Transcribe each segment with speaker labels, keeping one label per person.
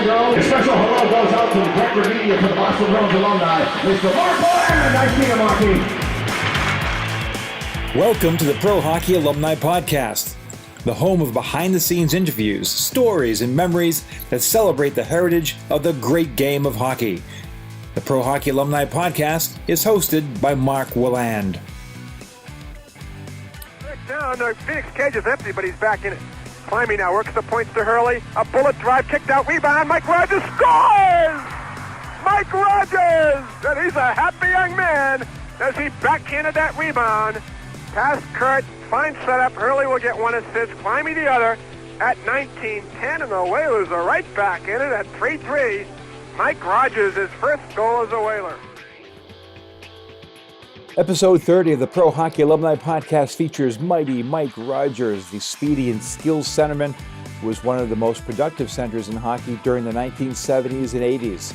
Speaker 1: Syndrome. A special hello goes out to the Director of Media for the Boston Bruins alumni, Mr. Mark Boland. Nice meeting you, Marky.
Speaker 2: Welcome to the Pro Hockey Alumni Podcast, the home of behind-the-scenes interviews, stories, and memories that celebrate the heritage of the great game of hockey. The Pro Hockey Alumni Podcast is hosted by Mark Willand.
Speaker 3: Down, the Phoenix cage is empty, but he's back in it. Climbing now, works the points to Hurley. A bullet drive, kicked out, rebound. Mike Rogers scores! Mike Rogers! And he's a happy young man as he backhanded that rebound. Past Kurt, fine setup. Hurley will get one assist, climbing the other at 19-10, and the Whalers are right back in it at 3-3. Mike Rogers, his first goal as a Whaler.
Speaker 2: Episode 30 of the Pro Hockey Alumni Podcast features mighty Mike Rogers, the speedy and skilled centerman who was one of the most productive centers in hockey during the 1970s and 80s.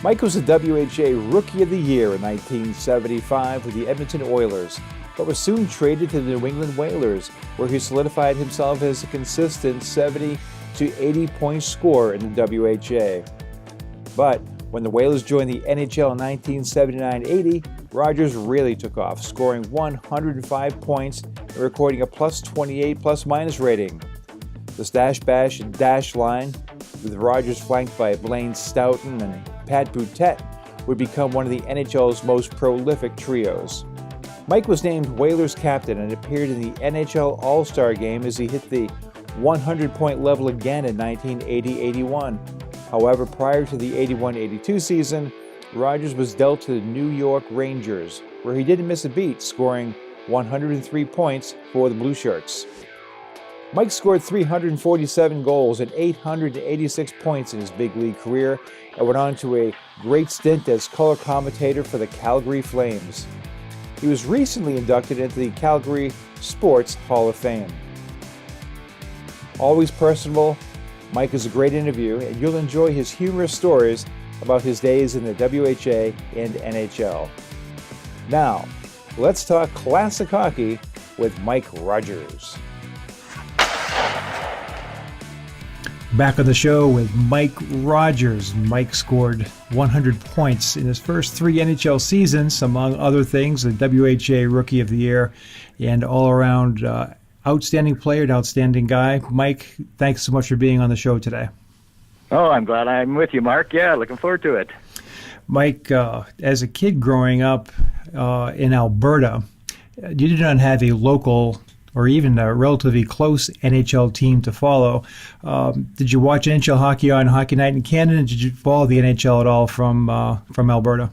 Speaker 2: Mike was the WHA Rookie of the Year in 1975 with the Edmonton Oilers, but was soon traded to the New England Whalers, where he solidified himself as a consistent 70 to 80 point scorer in the WHA. But when the Whalers joined the NHL in 1979-80, Rogers really took off, scoring 105 points and recording a plus 28 plus-minus rating. The stash, bash, and dash line, with Rogers flanked by Blaine, Stoughton, and Pat Boutette, would become one of the NHL's most prolific trios. Mike was named Whalers captain and appeared in the NHL All Star game as he hit the 100-point level again in 1980-81. However, prior to the 81-82 season, Rogers was dealt to the New York Rangers, where he didn't miss a beat, scoring 103 points for the Blueshirts. Mike scored 347 goals and 886 points in his big league career and went on to a great stint as color commentator for the Calgary Flames. He was recently inducted into the Calgary Sports Hall of Fame. Always personable, Mike is a great interview, and you'll enjoy his humorous stories about his days in the WHA and NHL. Now, let's talk classic hockey with Mike Rogers. Back on the show with Mike Rogers. Mike scored 100 points in his first 3 NHL seasons, among other things, the WHA Rookie of the Year and all-around outstanding player and outstanding guy. Mike, thanks so much for being on the show today.
Speaker 4: Oh, I'm glad I'm with you, Mark. Yeah, looking forward to it.
Speaker 2: Mike, as a kid growing up in Alberta, you did not have a local or even a relatively close NHL team to follow. Did you watch NHL hockey on Hockey Night in Canada? Did you follow the NHL at all from Alberta?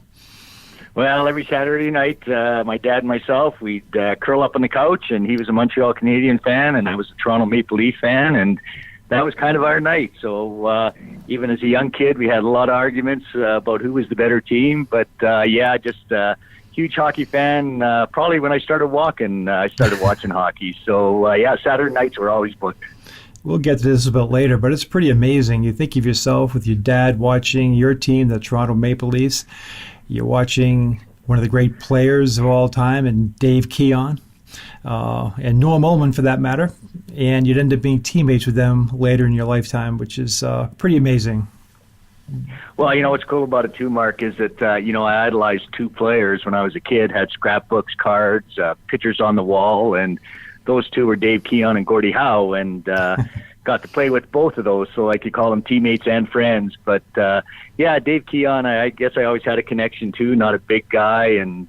Speaker 4: Well, every Saturday night, my dad and myself, we'd curl up on the couch, and he was a Montreal Canadiens fan, and I was a Toronto Maple Leaf fan, and that was kind of our night. So even as a young kid, we had a lot of arguments about who was the better team. But just a huge hockey fan. Probably when I started walking, I started watching hockey. So Saturday nights were always booked.
Speaker 2: We'll get to this a bit later, but it's pretty amazing. You think of yourself with your dad watching your team, the Toronto Maple Leafs. You're watching one of the great players of all time, and Dave Keon. And Norm Ullman, for that matter, and you'd end up being teammates with them later in your lifetime, which is pretty amazing.
Speaker 4: Well, what's cool about it too, Mark, is that I idolized 2 players when I was a kid. Had scrapbooks, cards, pictures on the wall, and those 2 were Dave Keon and Gordie Howe, and got to play with both of those, so I could call them teammates and friends. But Dave Keon, I guess I always had a connection to. Not a big guy, and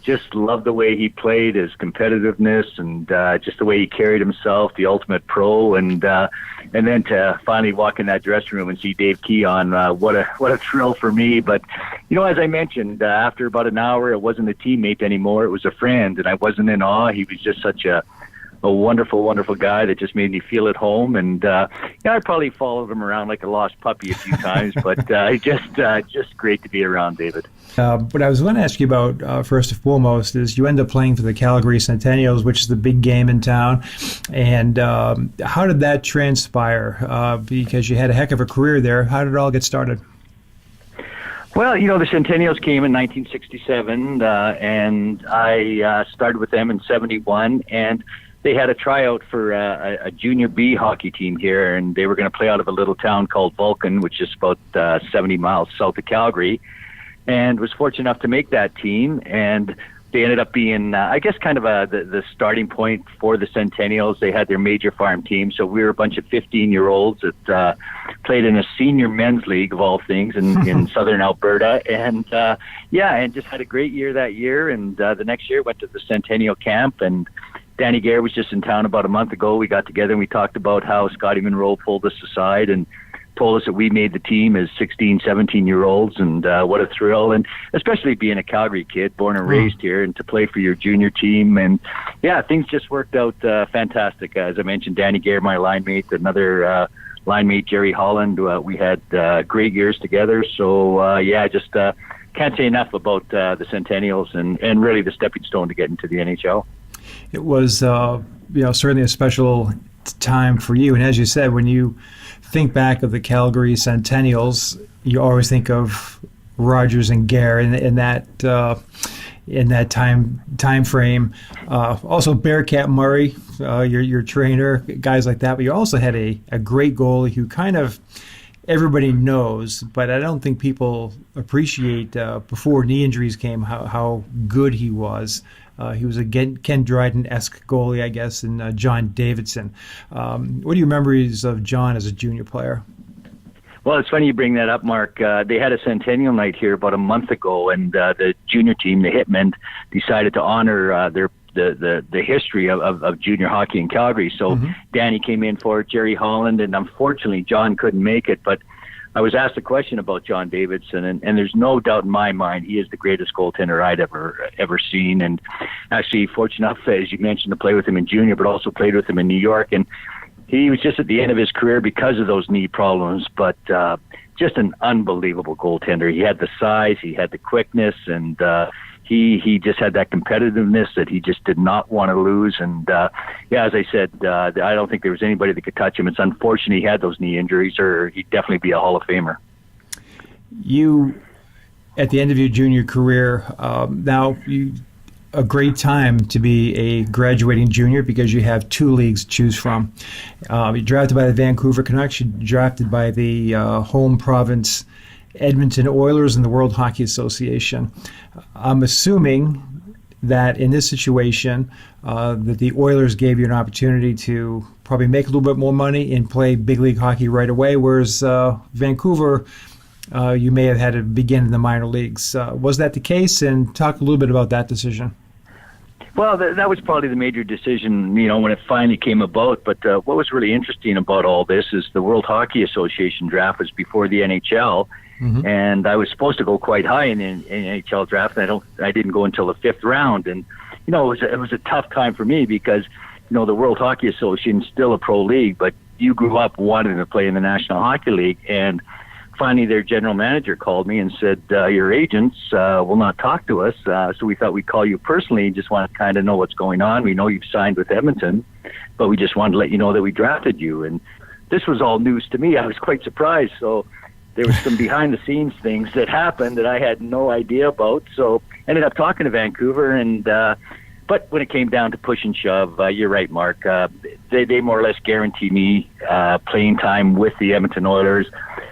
Speaker 4: just loved the way he played, his competitiveness, and just the way he carried himself, the ultimate pro. And then to finally walk in that dressing room and see Dave Keon, what a thrill for me. But as I mentioned, after about an hour, it wasn't a teammate anymore; it was a friend, and I wasn't in awe. He was just such a wonderful, wonderful guy that just made me feel at home. And I probably followed him around like a lost puppy a few times, but just great to be around, David.
Speaker 2: What I was going to ask you about, first and foremost, is you end up playing for the Calgary Centennials, which is the big game in town. And how did that transpire? Because you had a heck of a career there. How did it all get started?
Speaker 4: Well, the Centennials came in 1967, and I started with them in 71. And they had a tryout for a junior B hockey team here, and they were going to play out of a little town called Vulcan, which is about 70 miles south of Calgary, and was fortunate enough to make that team. And they ended up being, I guess, kind of the starting point for the Centennials. They had their major farm team, so we were a bunch of 15-year-olds that played in a senior men's league, of all things, in southern Alberta. And, and just had a great year that year. And the next year went to the Centennial camp, and Danny Gare was just in town about a month ago. We got together and we talked about how Scotty Monroe pulled us aside and told us that we made the team as 16, 17-year-olds, and what a thrill. And especially being a Calgary kid, born and raised here, and to play for your junior team. And, things just worked out fantastic. As I mentioned, Danny Gare, my line mate, another line mate, Jerry Holland. We had great years together. So, just can't say enough about the Centennials and really the stepping stone to get into the NHL.
Speaker 2: It was, certainly a special time for you. And as you said, when you think back of the Calgary Centennials, you always think of Rogers and Gare in that time frame. Also, Bearcat Murray, your trainer, guys like that. But you also had a great goalie who kind of everybody knows, but I don't think people appreciate before knee injuries came how good he was. He was a Ken Dryden-esque goalie, I guess, and John Davidson. What are your memories of John as a junior player?
Speaker 4: Well, it's funny you bring that up, Mark. They had a Centennial night here about a month ago, and the junior team, the Hitmen, decided to honor the history of junior hockey in Calgary. So Danny came in for it, Jerry Holland, and unfortunately John couldn't make it, but I was asked a question about John Davidson, and there's no doubt in my mind he is the greatest goaltender I'd ever seen. And actually, fortunate enough, as you mentioned, to play with him in junior, but also played with him in New York. And he was just at the end of his career because of those knee problems, but just an unbelievable goaltender. He had the size, he had the quickness, and he just had that competitiveness that he just did not want to lose. And as I said, I don't think there was anybody that could touch him. It's unfortunate he had those knee injuries, or he'd definitely be a Hall of Famer.
Speaker 2: You, at the end of your junior career, a great time to be a graduating junior because you have two leagues to choose from. You're drafted by the Vancouver Canucks, you're drafted by the home province Edmonton Oilers and the World Hockey Association. I'm assuming that in this situation that the Oilers gave you an opportunity to probably make a little bit more money and play big league hockey right away, whereas Vancouver, you may have had to begin in the minor leagues. Was that the case? And talk a little bit about that decision.
Speaker 4: Well, that was probably the major decision, when it finally came about. But what was really interesting about all this is the World Hockey Association draft was before the NHL, and I was supposed to go quite high in the NHL draft. And I didn't go until the fifth round, and it was a tough time for me because the World Hockey Association is still a pro league, but you grew up wanting to play in the National Hockey League, and finally their general manager called me and said, your agents will not talk to us, so we thought we'd call you personally, just want to kind of know what's going on. We know you've signed with Edmonton, but we just wanted to let you know that we drafted you. And this was all news to me. I was quite surprised. So there was some behind-the-scenes things that happened that I had no idea about. So ended up talking to Vancouver, and but when it came down to push and shove, you're right, Mark. They more or less guaranteed me playing time with the Edmonton Oilers.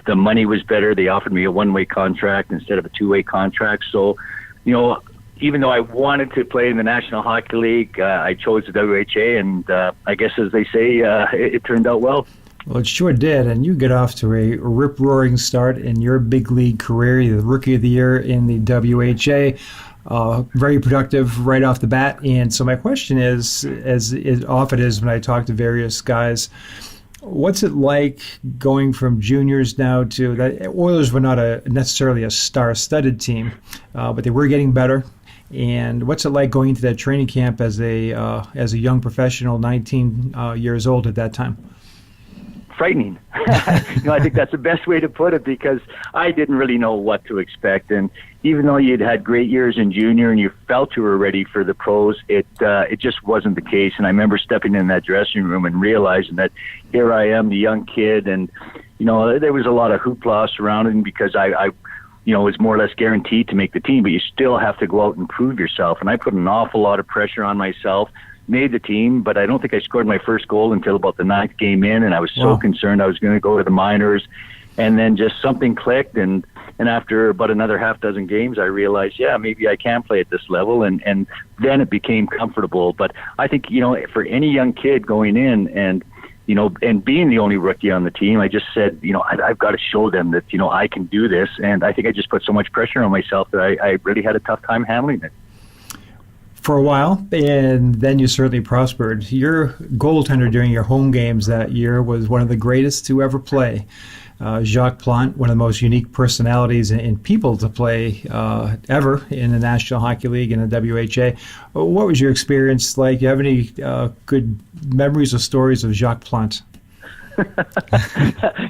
Speaker 4: The money was better. They offered me a one-way contract instead of a two-way contract. So, even though I wanted to play in the National Hockey League, I chose the WHA, and I guess, as they say, it turned out well.
Speaker 2: Well, it sure did, and you get off to a rip-roaring start in your big league career. You're the Rookie of the Year in the WHA. Very productive right off the bat. And so my question is, as it often is when I talk to various guys, what's it like going from juniors now to that? Oilers were not necessarily a star-studded team, but they were getting better. And what's it like going into that training camp as a young professional, 19 years old at that time?
Speaker 4: Frightening. I think that's the best way to put it, because I didn't really know what to expect. And even though you'd had great years in junior and you felt you were ready for the pros, it just wasn't the case. And I remember stepping in that dressing room and realizing that here I am, the young kid, and there was a lot of hoopla surrounding because I was more or less guaranteed to make the team, but you still have to go out and prove yourself. And I put an awful lot of pressure on myself, made the team, but I don't think I scored my first goal until about the 9th game in, and I was so concerned I was going to go to the minors. And then just something clicked, and after about another half dozen games, I realized, maybe I can play at this level, and then it became comfortable. But I think, for any young kid going in and being the only rookie on the team, I just said, I've got to show them that, I can do this. And I think I just put so much pressure on myself that I really had a tough time handling it.
Speaker 2: For a while, and then you certainly prospered. Your goaltender during your home games that year was one of the greatest to ever play. Jacques Plante, one of the most unique personalities and people to play ever in the National Hockey League and the WHA. What was your experience like? Do you have any good memories or stories of Jacques Plante?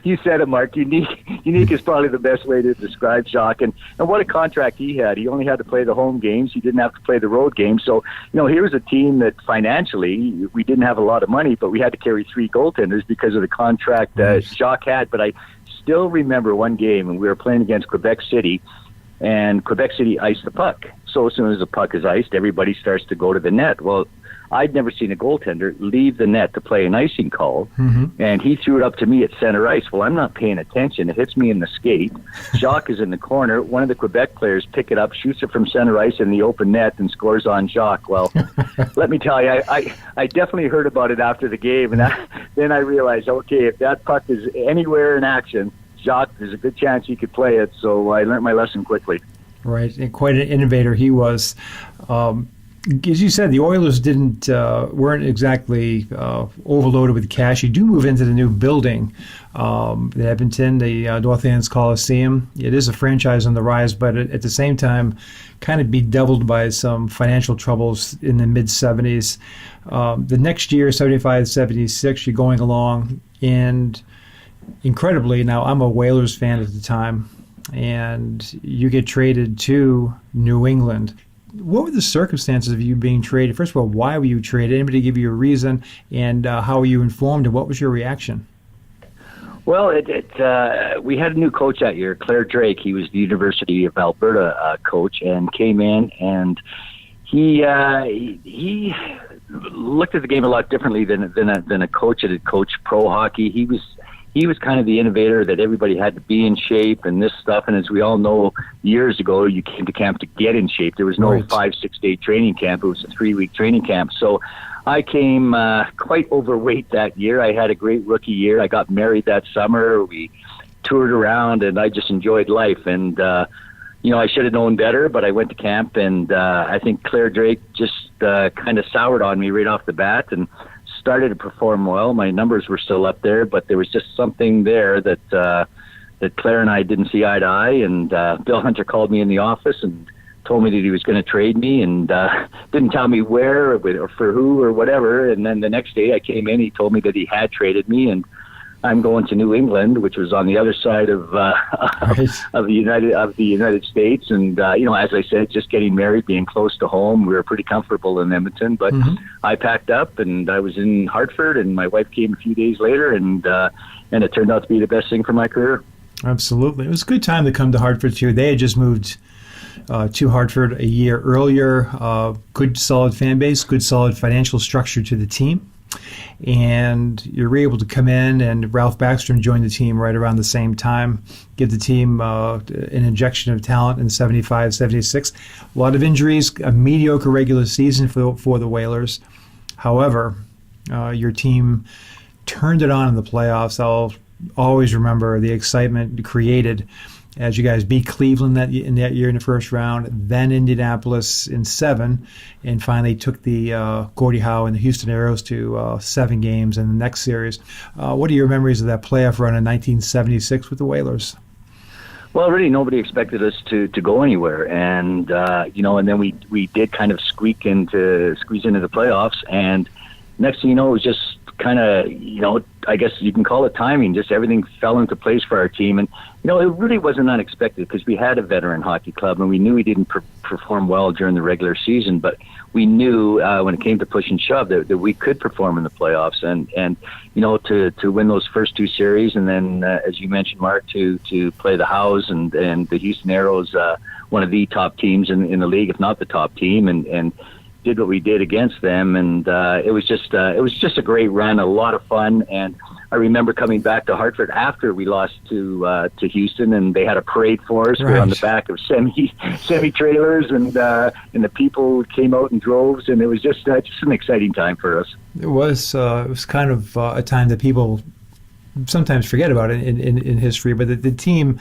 Speaker 4: You said it, Mark. Unique is probably the best way to describe Jacques. And what a contract he had. He only had to play the home games. He didn't have to play the road games. So, here was a team that financially we didn't have a lot of money, but we had to carry 3 goaltenders because of the contract Jacques had. But I still remember one game, and we were playing against Quebec City, and Quebec City iced the puck. So as soon as the puck is iced, everybody starts to go to the net. Well, I'd never seen a goaltender leave the net to play an icing call, and he threw it up to me at center ice. Well, I'm not paying attention. It hits me in the skate. Jacques is in the corner. One of the Quebec players pick it up, shoots it from center ice in the open net, and scores on Jacques. Well, let me tell you, I definitely heard about it after the game, and then I realized, okay, if that puck is anywhere in action, Jacques, there's a good chance he could play it. So I learned my lesson quickly.
Speaker 2: Right, and quite an innovator he was. As you said, the Oilers weren't exactly overloaded with cash. You do move into the new building, in Edmonton, the Northlands Coliseum. It is a franchise on the rise, but at the same time, kind of bedeviled by some financial troubles in the mid-'70s. The next year, 75-76, you're going along, and incredibly, now I'm a Whalers fan at the time, and you get traded to New England. What were the circumstances of you being traded? First of all, why were you traded? Anybody give you a reason? And how were you informed? And what was your reaction?
Speaker 4: Well, we had a new coach that year, Claire Drake. He was the University of Alberta coach, and came in, and he looked at the game a lot differently than a coach that had coached pro hockey. He was kind of the innovator that everybody had to be in shape and this stuff. And as we all know, years ago, you came to camp to get in shape. There was no 5-6 day training camp. It was a 3-week training camp. So I came quite overweight that year. I had a great rookie year. I got married that summer. We toured around, and I just enjoyed life. And, I should have known better, but I went to camp, and I think Claire Drake just kind of soured on me right off the bat, and started to perform well. My numbers were still up there, but there was just something there that Claire and I didn't see eye to eye. And Bill Hunter called me in the office and told me that he was going to trade me, and didn't tell me where or for who or whatever. And then the next day I came in, he told me that he had traded me, and I'm going to New England, which was on the other side of the United States. And as I said, just getting married, being close to home, we were pretty comfortable in Edmonton. But I packed up, and I was in Hartford, and my wife came a few days later, and it turned out to be the best thing for my career. Absolutely,
Speaker 2: it was a good time to come to Hartford too. They had just moved to Hartford a year earlier. Good, solid fan base, good, solid financial structure to the team. And you're able to come in, and Ralph Backstrom joined the team right around the same time, give the team an injection of talent in 75-76. A lot of injuries, a mediocre regular season for the Whalers. However, your team turned it on in the playoffs. I'll always remember the excitement created as you guys beat Cleveland in that year in the first round, then Indianapolis in 7, and finally took the Gordie Howe and the Houston Aeros to 7 games in the next series. What are your memories of that playoff run in 1976 with the Whalers?
Speaker 4: Well, really, nobody expected us to go anywhere, and and then we did kind of squeeze into the playoffs, and next thing you know, it was just kind of, I guess you can call it timing. Just everything fell into place for our team. And, it really wasn't unexpected because we had a veteran hockey club, and we knew we didn't perform well during the regular season, but we knew when it came to push and shove that we could perform in the playoffs. And to win those first 2 series, and then, as you mentioned, Mark, to play the Hows and the Houston Aeros, one of the top teams in the league, if not the top team. And did what we did against them, and it was just a great run, a lot of fun. And I remember coming back to Hartford after we lost to Houston, and they had a parade for us.
Speaker 2: Right.
Speaker 4: We were on the back of semi trailers, and the people came out in droves, and it was just an exciting time for us.
Speaker 2: It was kind of a time that people sometimes forget about it in history, but the team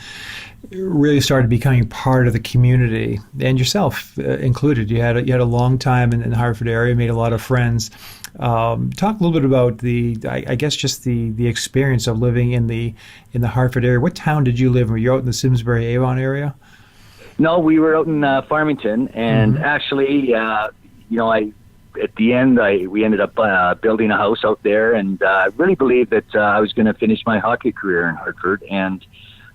Speaker 2: really started becoming part of the community, and yourself included. You had a long time in the Hartford area, made a lot of friends. Talk a little bit about I guess just the experience of living in the Hartford area. What town did you live in? Were you out in the Simsbury Avon area?
Speaker 4: No, we were out in Farmington, and actually, at the end, we ended up building a house out there, and I really believed that I was going to finish my hockey career in Hartford. And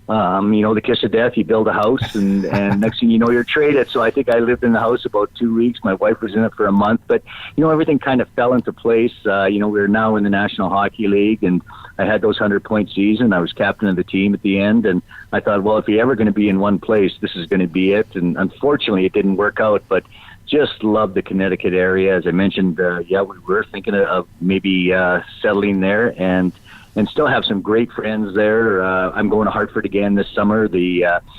Speaker 4: the kiss of death, you build a house, and next thing you know, you're traded. So I think I lived in the house about 2 weeks. My wife was in it for a month, but everything kind of fell into place. We're now in the National Hockey League, and I had those 100-point season. I was captain of the team at the end, and I thought, well, if you're ever going to be in one place, this is going to be it. And unfortunately, it didn't work out, but just love the Connecticut area. As I mentioned, we were thinking of maybe settling there, and still have some great friends there. I'm going to Hartford again this summer.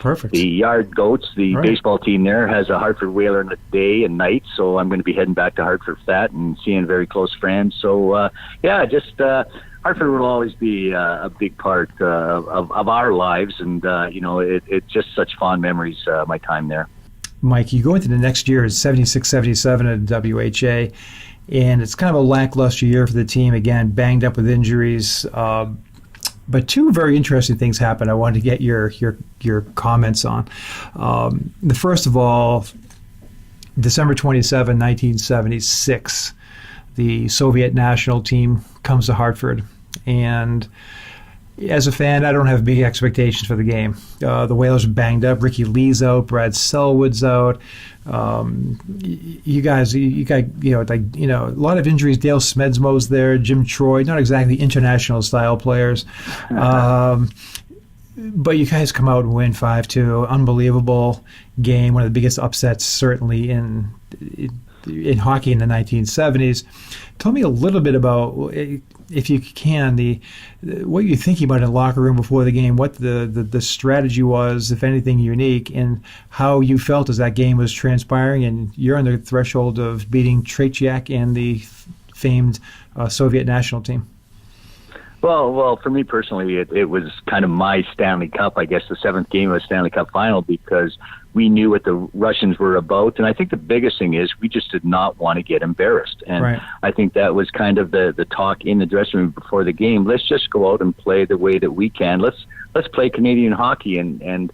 Speaker 2: Perfect.
Speaker 4: The Yard Goats, the
Speaker 2: Right.
Speaker 4: baseball team there, has a Hartford Whaler in the day and night, so I'm going to be heading back to Hartford for that and seeing very close friends. So, Hartford will always be a big part of our lives, and, it's just such fond memories, my time there.
Speaker 2: Mike, you go into the next year as 76-77 at WHA, and it's kind of a lackluster year for the team, again, banged up with injuries. But two very interesting things happened I wanted to get your comments on. The first of all, December 27, 1976, the Soviet national team comes to Hartford, and as a fan, I don't have big expectations for the game. The Whalers are banged up. Ricky Lee's out. Brad Selwood's out. You got a lot of injuries. Dale Smedsmo's there. Jim Troy, not exactly international style players. But you guys come out and win 5-2. Unbelievable game. One of the biggest upsets certainly in hockey in the 1970s. Tell me a little bit about, if you can, what you're thinking about in the locker room before the game, what the strategy was, if anything unique, and how you felt as that game was transpiring, and you're on the threshold of beating Tretiak and the famed Soviet national team.
Speaker 4: Well, for me personally, it was kind of my Stanley Cup, I guess, the seventh game of the Stanley Cup final, because we knew what the Russians were about. And I think the biggest thing is we just did not want to get embarrassed. And
Speaker 2: right.
Speaker 4: I think that was kind of the talk in the dressing room before the game. Let's just go out and play the way that we can. Let's play Canadian hockey, and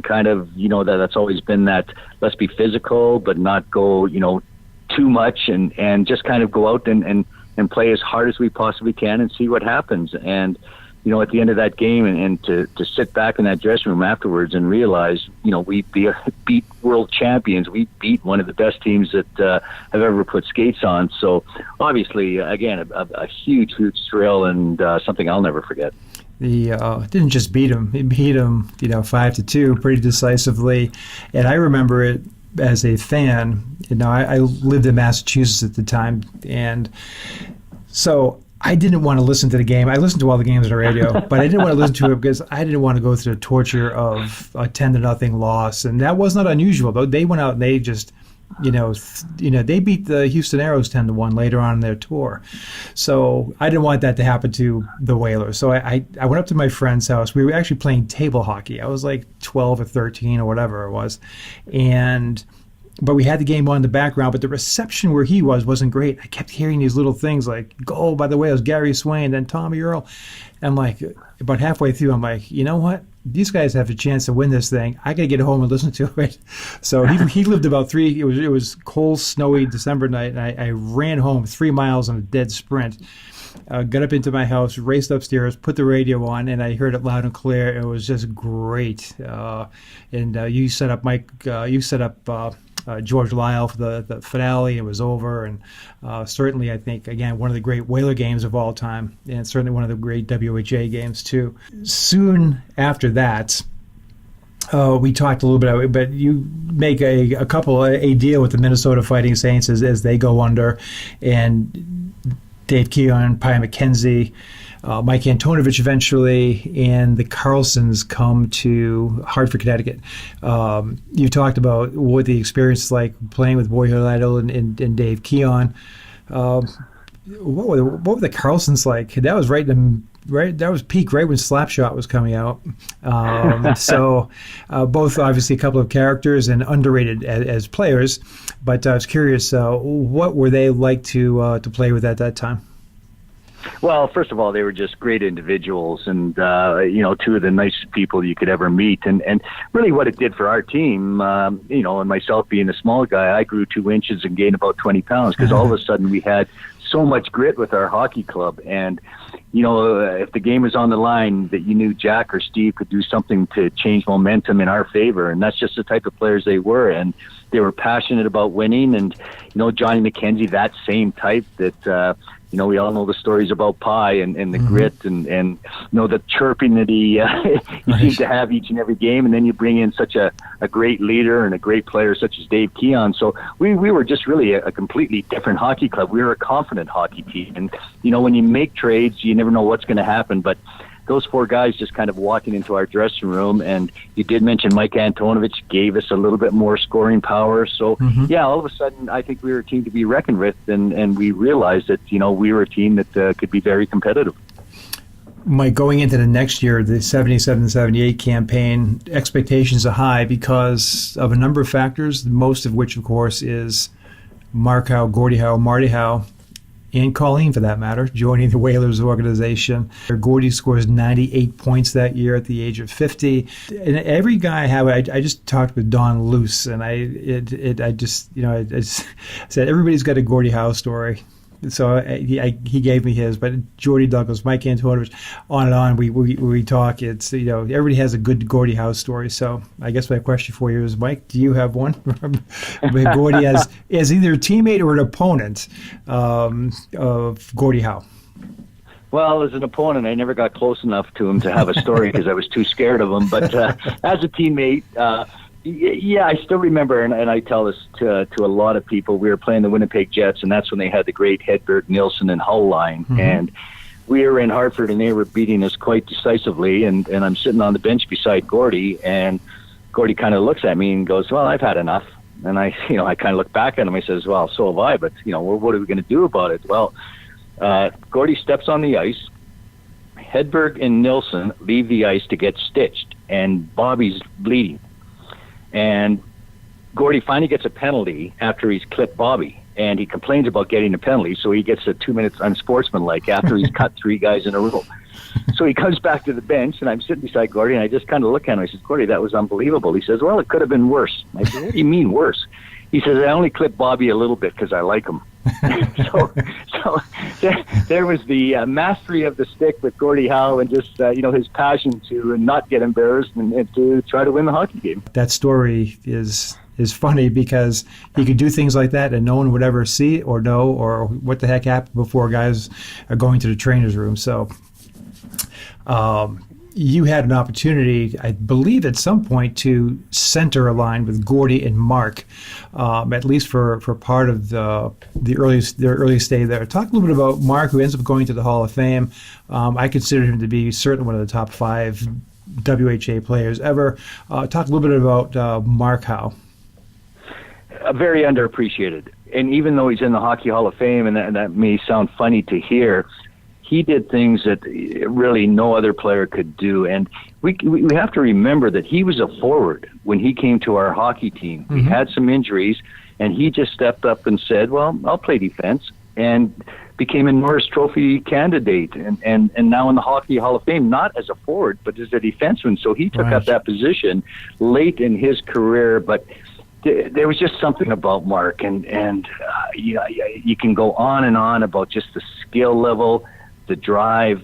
Speaker 4: kind of, that's always been that, let's be physical, but not go, too much, and just kind of go out and play as hard as we possibly can and see what happens. And, at the end of that game, and to sit back in that dressing room afterwards and realize, we beat world champions. We beat one of the best teams that have ever put skates on. So obviously, again, a huge, huge thrill, and something I'll never forget.
Speaker 2: Didn't just beat him. He beat him, 5-2 pretty decisively. And I remember it as a fan. I lived in Massachusetts at the time, and so I didn't want to listen to the game. I listened to all the games on the radio, but I didn't want to listen to it because I didn't want to go through the torture of a 10-0 loss, and that was not unusual. Though they went out and they just, they beat the Houston Aeros 10-1 later on in their tour. So I didn't want that to happen to the Whalers. So I went up to my friend's house. We were actually playing table hockey. I was like 12 or 13 or whatever it was, but we had the game on in the background, but the reception where he wasn't great. I kept hearing these little things like, "Goal by the Whalers, Gary Swain, then Tommy Earl." And like, about halfway through, I'm like, you know what? These guys have a chance to win this thing. I got to get home and listen to it. So he lived about three. It was cold, snowy December night, and I ran home 3 miles on a dead sprint. Got up into my house, raced upstairs, put the radio on, and I heard it loud and clear. It was just great. You set up Mike. You set up George Lyle for the finale. It was over, and certainly I think, again, one of the great Whaler games of all time, and certainly one of the great WHA games too. Soon after that, We talked a little bit about it, but you make a deal with the Minnesota Fighting Saints as they go under, and Dave Keon, Pi McKenzie, Mike Antonovich eventually, and the Carlsons come to Hartford, Connecticut. You talked about what the experience is like playing with Boyhood Idol and Dave Keon. What were the Carlsons like? That was that was peak, right when Slapshot was coming out. So both obviously a couple of characters and underrated as players. But I was curious, what were they like to play with at that time?
Speaker 4: Well, first of all, they were just great individuals and, two of the nicest people you could ever meet. And really what it did for our team, and myself being a small guy, I grew 2 inches and gained about 20 pounds because all of a sudden we had so much grit with our hockey club. And, if the game was on the line, that you knew Jack or Steve could do something to change momentum in our favor. And that's just the type of players they were. And they were passionate about winning. And, Johnny McKenzie, that same type that, we all know the stories about Pi and the grit and the chirping that he seemed to have each and every game. And then you bring in such a great leader and a great player such as Dave Keon. So we were just really a completely different hockey club. We were a confident hockey team. And, when you make trades, you never know what's going to happen. But those 4 guys just kind of walking into our dressing room, and you did mention Mike Antonovich gave us a little bit more scoring power. So, all of a sudden, I think we were a team to be reckoned with, and we realized that, we were a team that could be very competitive.
Speaker 2: Mike, going into the next year, the 77-78 campaign, expectations are high because of a number of factors, most of which, of course, is Mark Howe, Gordie Howe, Marty Howe, and Colleen, for that matter, joining the Whalers organization. Gordie scores 98 points that year at the age of 50. And every guy I just talked with Don Luce, and I just said everybody's got a Gordie Howe story. So he gave me his, but Jordy Douglas, Mike Antonovich, on and on. We talk. It's everybody has a good Gordie Howe story. So I guess my question for you is, Mike, do you have one? Gordie as either a teammate or an opponent of Gordie Howe.
Speaker 4: Well, as an opponent, I never got close enough to him to have a story because I was too scared of him. But as a teammate. Yeah, I still remember, and I tell this to a lot of people, we were playing the Winnipeg Jets, and that's when they had the great Hedberg, Nilsson, and Hull line. And we were in Hartford, and they were beating us quite decisively, and I'm sitting on the bench beside Gordie, and Gordie kind of looks at me and goes, well, I've had enough. And I kind of look back at him. I says, well, so have I, but, what are we going to do about it? Well, Gordie steps on the ice. Hedberg and Nilsson leave the ice to get stitched, and Bobby's bleeding. And Gordie finally gets a penalty after he's clipped Bobby, and he complains about getting a penalty, so he gets a 2 minutes unsportsmanlike after he's cut 3 guys in a row. So he comes back to the bench, and I'm sitting beside Gordie, and I just kind of look at him. I said, Gordie, that was unbelievable. He says, well, it could have been worse. I said, what do you mean worse? He says, I only clipped Bobby a little bit because I like him. so there was the mastery of the stick with Gordie Howe, and just his passion to not get embarrassed and to try to win the hockey game.
Speaker 2: That story is funny because he could do things like that and no one would ever see it or know or what the heck happened before guys are going to the trainer's room. So you had an opportunity, I believe, at some point to center a line with Gordie and Mark, at least for part of their early stay there. Talk a little bit about Mark, who ends up going to the Hall of Fame. I consider him to be certainly one of the top 5 WHA players ever. Talk a little bit about Mark Howe.
Speaker 4: Very underappreciated. And even though he's in the Hockey Hall of Fame, and that may sound funny to hear, he did things that really no other player could do. And we have to remember that he was a forward when he came to our hockey team. He had some injuries, and he just stepped up and said, well, I'll play defense, and became a Norris Trophy candidate, and now in the Hockey Hall of Fame, not as a forward, but as a defenseman. So he took up that position late in his career, but there was just something about Mark, and you can go on and on about just the skill level, the drive.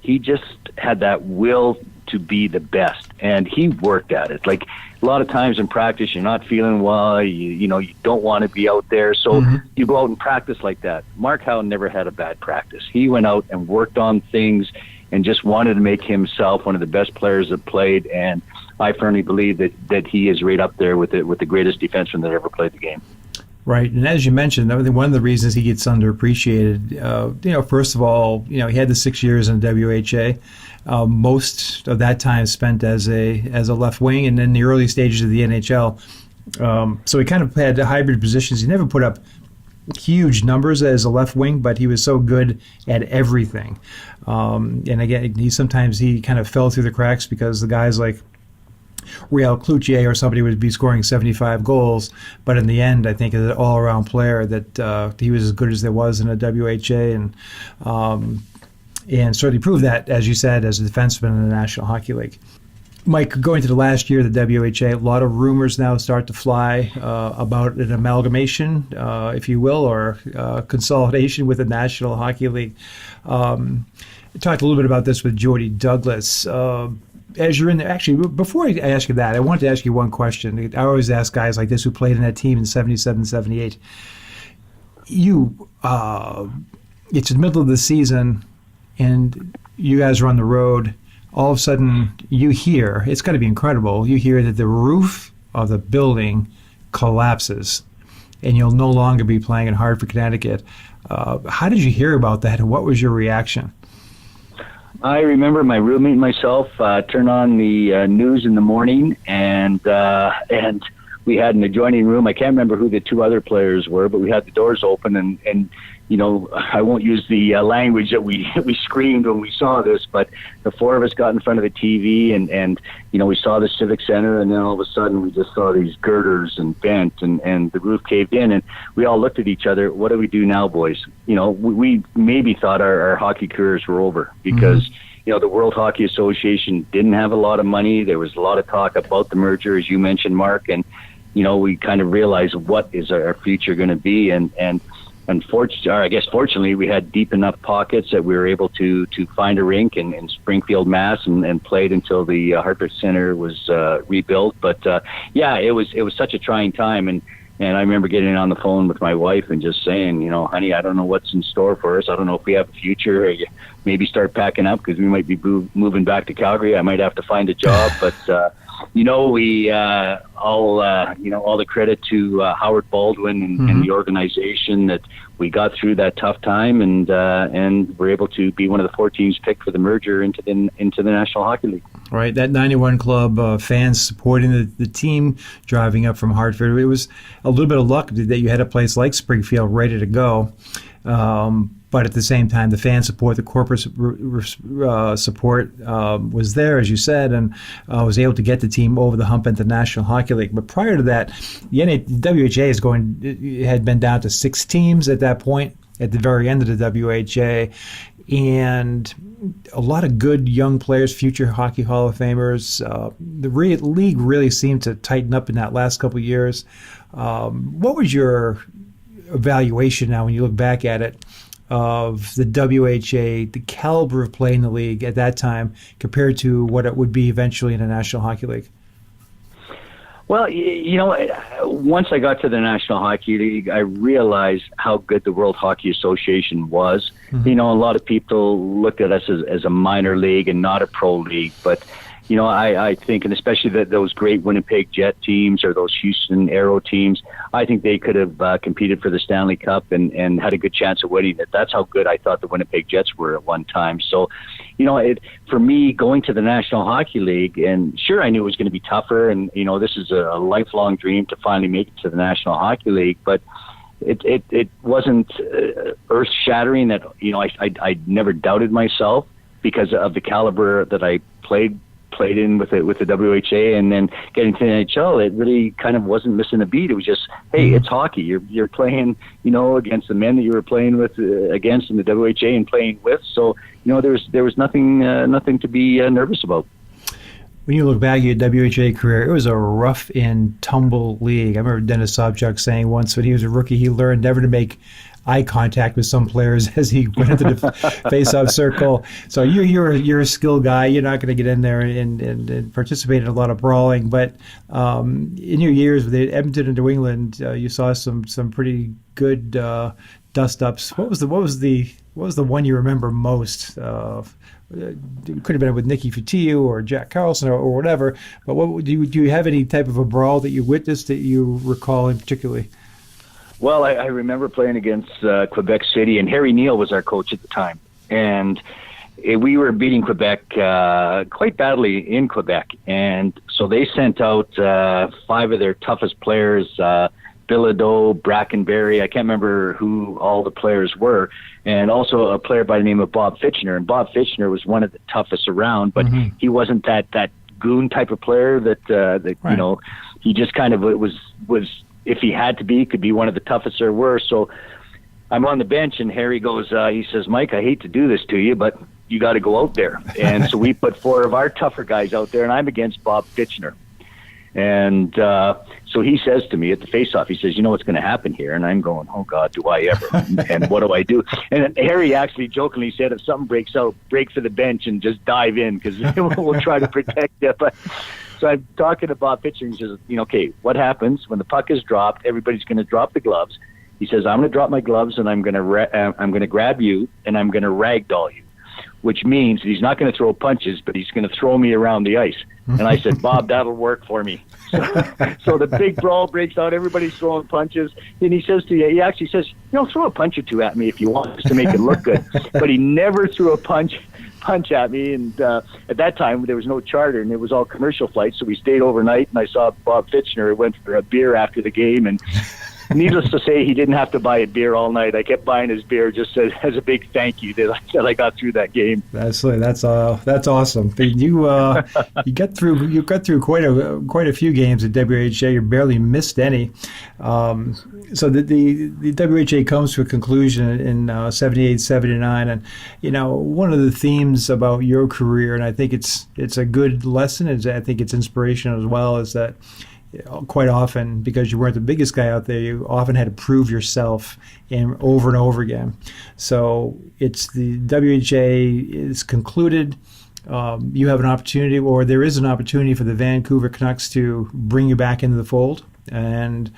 Speaker 4: He just had that will to be the best, and he worked at it. Like a lot of times in practice, you're not feeling well, you don't want to be out there, so you go out and practice like that. Mark Howe never had a bad practice. He went out and worked on things. and just wanted to make himself one of the best players that played. And I firmly believe that he is right up there with the greatest defenseman that ever played the game.
Speaker 2: Right, and as you mentioned, I think one of the reasons he gets underappreciated, first of all, he had the 6 years in WHA, most of that time spent as a left wing, and in the early stages of the NHL. So he kind of had hybrid positions. He never put up huge numbers as a left wing, but he was so good at everything. And again, he kind of fell through the cracks because the guys like Real Cloutier or somebody would be scoring 75 goals, but in the end, I think as an all-around player that he was as good as there was in a WHA, and certainly proved that, as you said, as a defenseman in the National Hockey League. Mike, going to the last year of the WHA, a lot of rumors now start to fly about an amalgamation, if you will, or consolidation with the National Hockey League. I talked a little bit about this with Jody Douglas. As you're in there, actually, before I ask you that, I wanted to ask you one question. I always ask guys like this who played in that team in 77, 78. It's in the middle of the season, and you guys are on the road. All of a sudden, you hear, it's got to be incredible, you hear that the roof of the building collapses, and you'll no longer be playing in Hartford, Connecticut. How did you hear about that, and what was your reaction?
Speaker 4: I remember my roommate and myself turn on the news in the morning, and we had an adjoining room. I can't remember who the two other players were, but we had the doors open, and I won't use the language that we screamed when we saw this, but the four of us got in front of the TV, and we saw the Civic Center, and then all of a sudden we just saw these girders and bent, and the roof caved in, and we all looked at each other. What do we do now, boys? We maybe thought our hockey careers were over because the World Hockey Association didn't have a lot of money. There was a lot of talk about the merger, as you mentioned, Mark, and we kind of realized what is our future going to be, and fortunately, we had deep enough pockets that we were able to find a rink in Springfield, Mass, and played until the Hartford Center was rebuilt. But it was such a trying time, and I remember getting on the phone with my wife and just saying, honey, I don't know what's in store for us. I don't know if we have a future. Or maybe start packing up because we might be moving back to Calgary. I might have to find a job, but. We all the credit to Howard Baldwin and the organization that we got through that tough time and were able to be one of the 4 teams picked for the merger into the National Hockey League. Right,
Speaker 2: that 91 club, fans supporting the team, driving up from Hartford. It was a little bit of luck that you had a place like Springfield ready to go. But at the same time, the fan support, the corporate support was there, as you said, and was able to get the team over the hump into the National Hockey League. But prior to that, the WHA had been down to 6 teams at that point, at the very end of the WHA, and a lot of good young players, future Hockey Hall of Famers. The league really seemed to tighten up in that last couple of years. What was your evaluation now when you look back at it of the WHA, the caliber of play in the league at that time compared to what it would be eventually in the National Hockey League?
Speaker 4: Well, once I got to the National Hockey League, I realized how good the World Hockey Association was. Mm-hmm. A lot of people looked at us as a minor league and not a pro league, but I think, and especially those great Winnipeg Jet teams or those Houston Aero teams, I think they could have competed for the Stanley Cup and had a good chance of winning it. That's how good I thought the Winnipeg Jets were at one time. So, for me, going to the National Hockey League, and sure, I knew it was going to be tougher, and, this is a lifelong dream to finally make it to the National Hockey League, but it wasn't earth-shattering that, I never doubted myself because of the caliber that I played in with the WHA, and then getting to the NHL, it really kind of wasn't missing a beat. It was just, hey, it's hockey. You're playing, against the men that you were playing with against in the WHA and playing with. So, there was nothing to be nervous about.
Speaker 2: When you look back at your WHA career, it was a rough and tumble league. I remember Dennis Sobchuk saying once when he was a rookie, he learned never to make eye contact with some players as he went into the face-off circle. So you're a skill guy. You're not going to get in there and participate in a lot of brawling. But in your years with Edmonton and New England, you saw some pretty good dust-ups. What was what was the one you remember most? It could have been with Nicky Fotiu or Jack Carlson or whatever. But what do you have any type of a brawl that you witnessed that you recall in particularly?
Speaker 4: Well, I remember playing against Quebec City, and Harry Neal was our coach at the time. And we were beating Quebec quite badly in Quebec. And so they sent out 5 of their toughest players, Bilodeau, Brackenberry. I can't remember who all the players were. And also a player by the name of Bob Fitchner. And Bob Fitchner was one of the toughest around, but he wasn't that goon type of player that right. You know, he just kind of was if he had to be, could be one of the toughest there were. So I'm on the bench, and Harry goes, he says, Mike, I hate to do this to you, but you got to go out there. And so we put 4 of our tougher guys out there, and I'm against Bob Fitchner. And so he says to me at the face-off, he says, you know what's going to happen here? And I'm going, oh, God, do I ever? And what do I do? And Harry actually jokingly said, if something breaks out, break for the bench and just dive in because we'll try to protect you. But so I'm talking to Bob Fitchner, and he says, you know, okay, what happens when the puck is dropped? Everybody's going to drop the gloves. He says, I'm going to drop my gloves, and I'm going to grab you, and I'm going to ragdoll you, which means he's not going to throw punches, but he's going to throw me around the ice. And I said, Bob, that'll work for me. So the big brawl breaks out. Everybody's throwing punches. And he says to you, he actually says, you know, throw a punch or two at me if you want, just to make it look good. But he never threw a punch at me. And at that time, there was no charter, and it was all commercial flights. So we stayed overnight, and I saw Bob Fitchner. Went for a beer after the game, and needless to say, he didn't have to buy a beer all night. I kept buying his beer just as a big thank you that I got through that game.
Speaker 2: That's awesome. You got through quite a few games at WHA. You barely missed any. So the WHA comes to a conclusion in 78, 79, and you know, one of the themes about your career, and I think it's a good lesson, and I think it's inspirational as well, is that quite often, because you weren't the biggest guy out there, you often had to prove yourself over and over again. So it's the WHA is concluded. You have an opportunity, or there is an opportunity for the Vancouver Canucks to bring you back into the fold, and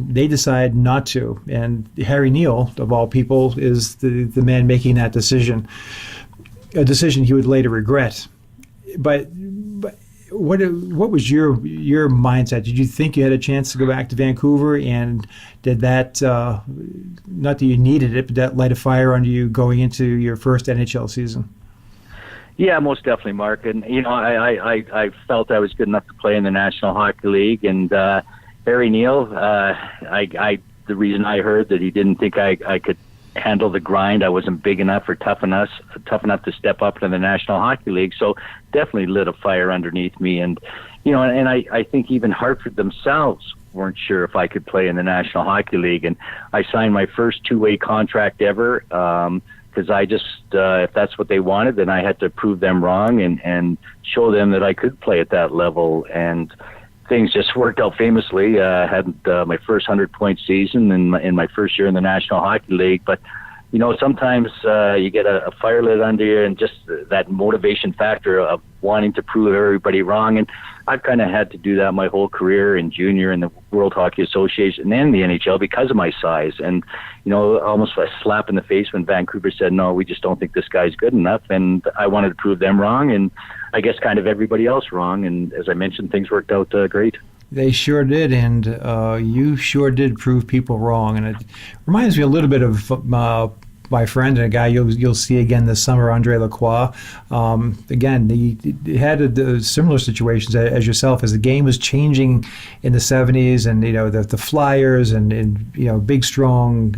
Speaker 2: they decide not to. And Harry Neal, of all people, is the man making that decision, a decision he would later regret. But what was your mindset? Did you think you had a chance to go back to Vancouver, and did that, not that you needed it, but that light a fire under you going into your first NHL season?
Speaker 4: Yeah, most definitely, Mark. And, you know, I felt I was good enough to play in the National Hockey League. And Harry Neal, the reason I heard that he didn't think I could handle the grind, I wasn't big enough or tough enough to step up to the National Hockey League. So definitely lit a fire underneath me. And, you know, and I think even Hartford themselves weren't sure if I could play in the National Hockey League. And I signed my first 2-way contract ever, because I just, if that's what they wanted, then I had to prove them wrong and show them that I could play at that level. And things just worked out famously. I had my first 100-point season in my first year in the National Hockey League. But, you know, sometimes you get a fire lit under you, and just that motivation factor of wanting to prove everybody wrong. And I've kind of had to do that my whole career in junior in the World Hockey Association and the NHL because of my size. And, you know, almost a slap in the face when Vancouver said, no, we just don't think this guy's good enough. And I wanted to prove them wrong, and I guess kind of everybody else wrong. And as I mentioned, things worked out great.
Speaker 2: They sure did, and you sure did prove people wrong. And it reminds me a little bit of my friend and a guy you'll see again this summer, Andre Lacroix. Again, he had similar situations as yourself, as the game was changing in the 70s, and you know the Flyers and you know big, strong,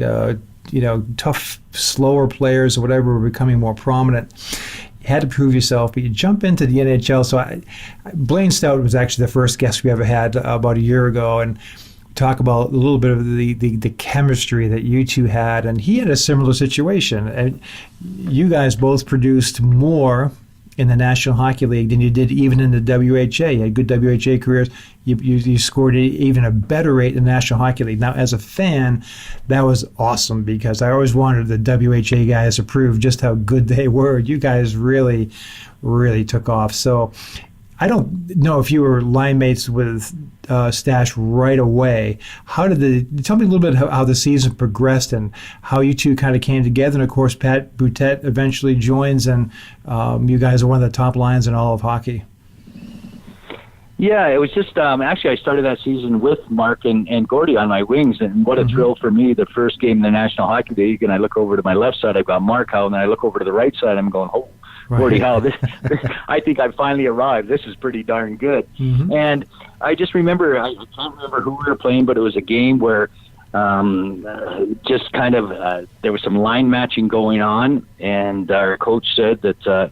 Speaker 2: you know tough, slower players or whatever were becoming more prominent. You had to prove yourself, but you jump into the NHL. So Blaine Stoughton was actually the first guest we ever had about a year ago, and talk about a little bit of the chemistry that you two had, and he had a similar situation. And you guys both produced more in the National Hockey League than you did even in the WHA. You had good WHA careers. You scored even a better rate in the National Hockey League. Now, as a fan, that was awesome because I always wanted the WHA guys to prove just how good they were. You guys really, really took off. So
Speaker 5: I don't know if you were line mates with Stash right away. Tell me a little bit how the season progressed and how you two kind of came together. And of course, Pat Boutette eventually joins, and you guys are one of the top lines in all of hockey.
Speaker 4: Yeah, it was just actually I started that season with Mark and Gordy on my wings, and what a thrill for me. The first game in the National Hockey League, and I look over to my left side, I've got Mark Howe, and then I look over to the right side, I'm going, oh, Gordy Howe, this, I think I finally arrived. This is pretty darn good. And I just remember, I can't remember who we were playing, but it was a game where just kind of there was some line matching going on, and our coach said that,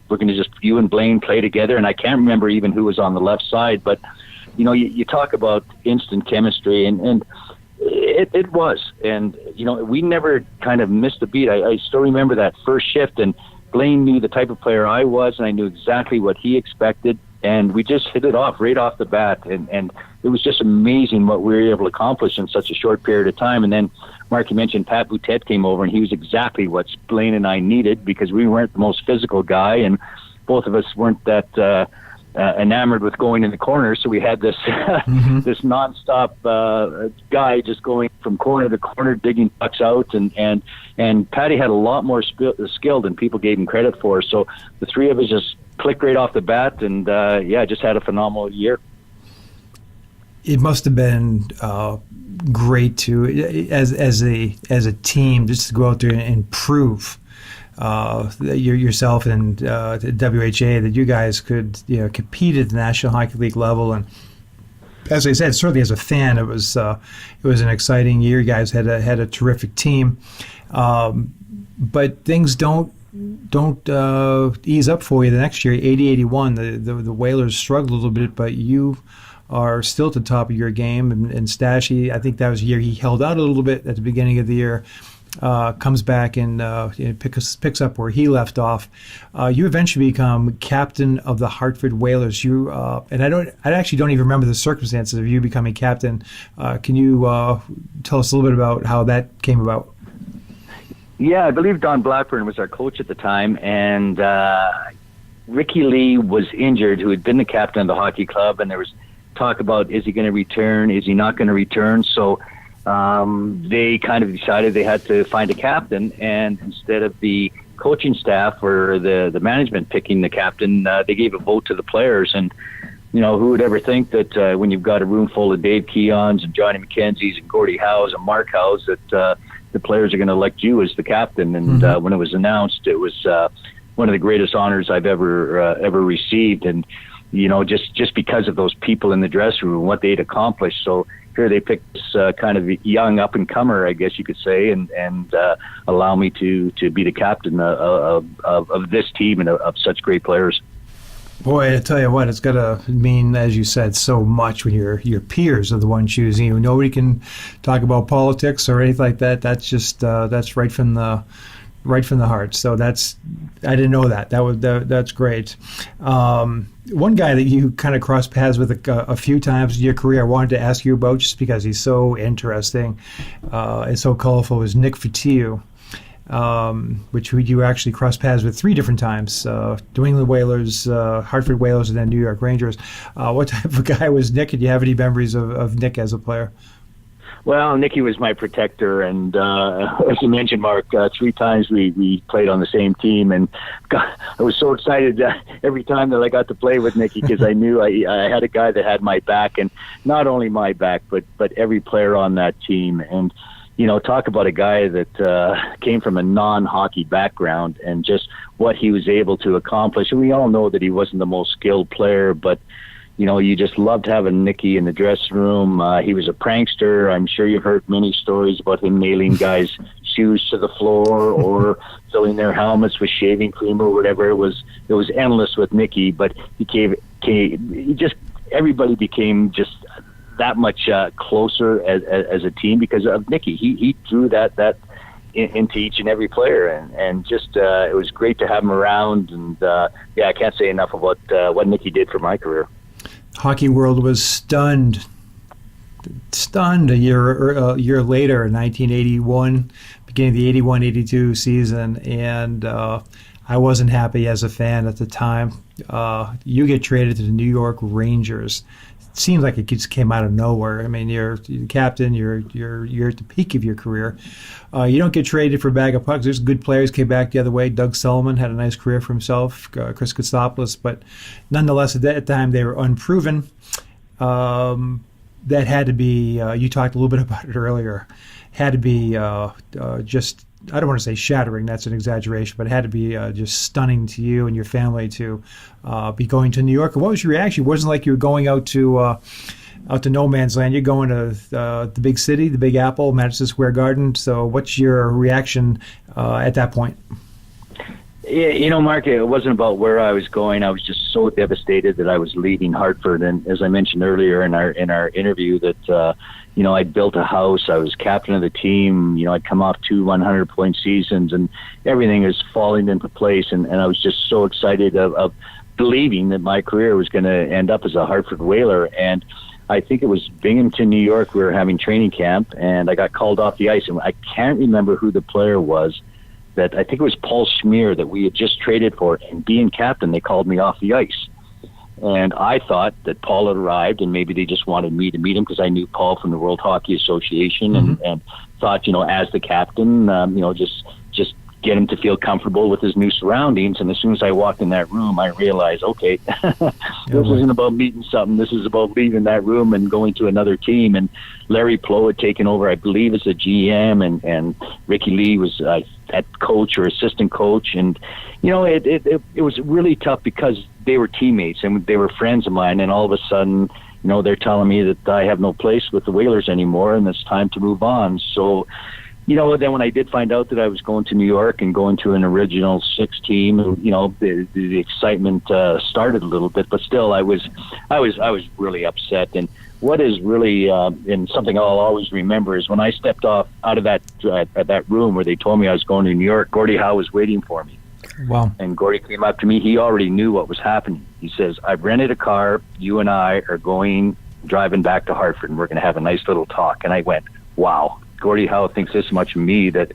Speaker 4: we're going to just, you and Blaine play together. And I can't remember even who was on the left side, but, you talk about instant chemistry, and it was. And, we never kind of missed a beat. I still remember that first shift, and Blaine knew the type of player I was, and I knew exactly what he expected, and we just hit it off right off the bat, and it was just amazing what we were able to accomplish in such a short period of time. And then, Mark, you mentioned Pat Boutette came over, and he was exactly what Blaine and I needed, because we weren't the most physical guy, and both of us weren't that enamored with going in the corner, so we had this this nonstop guy just going from corner to corner, digging pucks out, and Patty had a lot more skill than people gave him credit for. So the three of us just clicked right off the bat, and just had a phenomenal year.
Speaker 5: It must have been great to, as a team, just to go out there and prove yourself and WHA that you guys could compete at the National Hockey League level. And as I said, certainly as a fan, it was an exciting year. You guys had a terrific team, but things don't ease up for you the next year. 80-81, the Whalers struggled a little bit, but you are still at the top of your game. And Stashy, I think that was a year he held out a little bit at the beginning of the year. Comes back and picks up where he left off. You eventually become captain of the Hartford Whalers. You and I actually don't even remember the circumstances of you becoming captain. Can you tell us a little bit about how that came about?
Speaker 4: Yeah, I believe Don Blackburn was our coach at the time, and Ricky Lee was injured, who had been the captain of the hockey club, and there was talk about, is he going to return, is he not going to return? So they kind of decided they had to find a captain, and instead of the coaching staff or the management picking the captain, they gave a vote to the players. And who would ever think that when you've got a room full of Dave Keons and Johnny McKenzie's and Gordie Howes and Mark Howes, that the players are going to elect you as the captain. And when it was announced, it was one of the greatest honors I've ever received. And just because of those people in the dressing room, what they'd accomplished. So here they picked this kind of young up-and-comer, I guess you could say, and allow me to be the captain of this team and of such great players.
Speaker 5: Boy, I tell you what, it's got to mean, as you said, so much when your peers are the one choosing you. Nobody can talk about politics or anything like that. That's just that's right from the heart. So I didn't know that. That's great. One guy that you kind of crossed paths with a few times in your career, I wanted to ask you about just because he's so interesting and so colorful, is Nick Fotiu, which you actually crossed paths with 3 different times: New England Whalers, Hartford Whalers, and then New York Rangers. What type of guy was Nick? And do you have any memories of Nick as a player?
Speaker 4: Well, Nicky was my protector, and as you mentioned, Mark, 3 times we played on the same team, and God, I was so excited every time that I got to play with Nicky, because I knew I had a guy that had my back, and not only my back, but every player on that team. And talk about a guy that came from a non-hockey background, and just what he was able to accomplish. And we all know that he wasn't the most skilled player, but you just loved having Nicky in the dressing room. He was a prankster. I'm sure you've heard many stories about him nailing guys' shoes to the floor or filling their helmets with shaving cream or whatever. It was endless with Nicky, but everybody became just that much closer as a team because of Nicky. He drew that into each and every player, and just it was great to have him around. And I can't say enough about what Nicky did for my career.
Speaker 5: Hockey world was stunned a year later in 1981, beginning of the 81-82 season, and I wasn't happy as a fan at the time. you get traded to the New York Rangers. It seems like it just came out of nowhere. I mean, you're the captain. You're at the peak of your career. You don't get traded for a bag of pucks. There's good players came back the other way. Doug Sullivan had a nice career for himself. Chris Kotsopoulos, but nonetheless, at that time they were unproven. That had to be. You talked a little bit about it earlier. Had to be just. I don't want to say shattering. That's an exaggeration, but it had to be just stunning to you and your family to be going to New York. And what was your reaction? It wasn't like you were going out to no man's land. You're going to the big city, the Big Apple, Madison Square Garden. So, what's your reaction at that point?
Speaker 4: Yeah, Mark, it wasn't about where I was going. I was just so devastated that I was leaving Hartford. And as I mentioned earlier in our interview, that I'd built a house. I was captain of the team. I'd come off 2 100-point seasons, and everything is falling into place. And I was just so excited of believing that my career was going to end up as a Hartford Whaler. And I think it was Binghamton, New York. We were having training camp, and I got called off the ice. And I can't remember who the player was. That I think it was Paul Schmier that we had just traded for, and being captain, they called me off the ice. And I thought that Paul had arrived, and maybe they just wanted me to meet him because I knew Paul from the World Hockey Association, and thought, as the captain, just get him to feel comfortable with his new surroundings. And as soon as I walked in that room, I realized, okay, this isn't about meeting something. This is about leaving that room and going to another team. And Larry Plow had taken over, I believe, as a GM, and Ricky Lee was head coach or assistant coach. And, it was really tough because they were teammates and they were friends of mine. And all of a sudden, they're telling me that I have no place with the Whalers anymore and it's time to move on. So, then when I did find out that I was going to New York and going to an original 6 team, the excitement started a little bit, but still I was really upset. And what is really and something I'll always remember is when I stepped out of that room where they told me I was going to New York, Gordie Howe was waiting for me.
Speaker 5: Wow.
Speaker 4: And Gordie came up to me. He already knew what was happening. He says, I've rented a car. You and I are driving back to Hartford, and we're going to have a nice little talk. And I went, wow. Gordie Howe thinks this much of me that